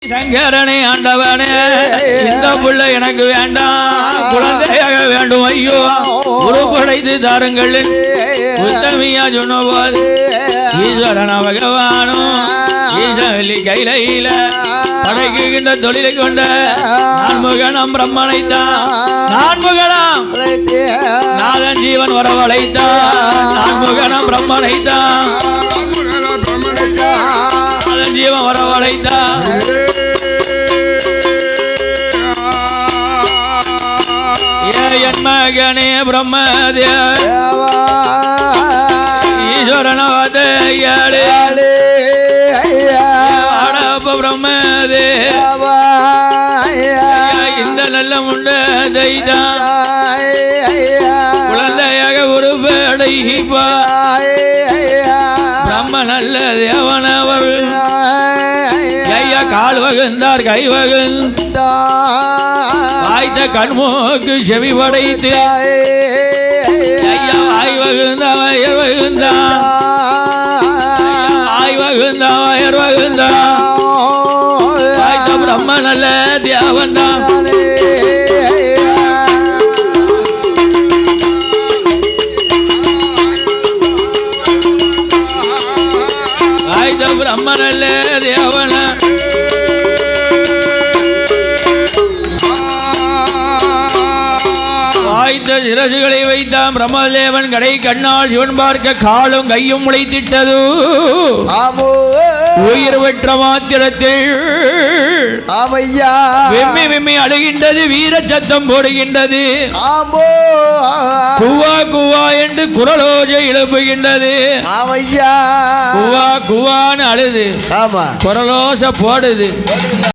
சங்கரனே ஆண்டவனே, இந்த புள்ள எனக்கு வேண்டாம், குழந்தையாக வேண்டும். ஐயோ, உருப்படைத்து தாருங்கள் உத்தமியா சொன்ன போது ஈஸ்வரன பகவானும் ஈஸ்வரி கையில படைக்குகின்ற தொழிலை கொண்ட நான்முகனம் பிரம்மனைத்தான், நான்முகனம் நாதன் ஜீவன் வரவழைத்தான், நான்முகனம் பிரம்மனைத்தான், நாதன் ஜீவன் வரவழைத்தான். என் மகனே பிரம்மதேவ ஈஸ்வரனவதையாளே பிரம்மதேவ இந்த நல்ல முண்டதைதான் குழந்தையாக உருப்படைப்பா பிரம்ம நல்ல தேவனவர் ஐயா கால் வகுந்தார் கை வாய்த்த கண்மோக்கு செவி படைத்து ஐயா வாய் வகுந்தா வயர் வகுந்தா வாய் வகுந்தா வயர் வகுந்தா வாய்த்த பிரம்ம நல்ல தேவன்தான் வாய்த்த பிரம்ம நல்ல தேவன சிரசுகளை வைத்தான் பிரம்மதேவன் கடை கண்ணால் சிவன் பார்க்க காலும் கையும் முளைத்திட்டது. உயிர் பெற்ற மாத்திரத்தில் வெம்மி வெம்மி அழுகின்றது, வீர சத்தம் போடுகின்றது, குவா குவா என்று குரலோஜை எழுப்புகின்றது. குவா குவான்னு அழுது குரலோசை போடுது.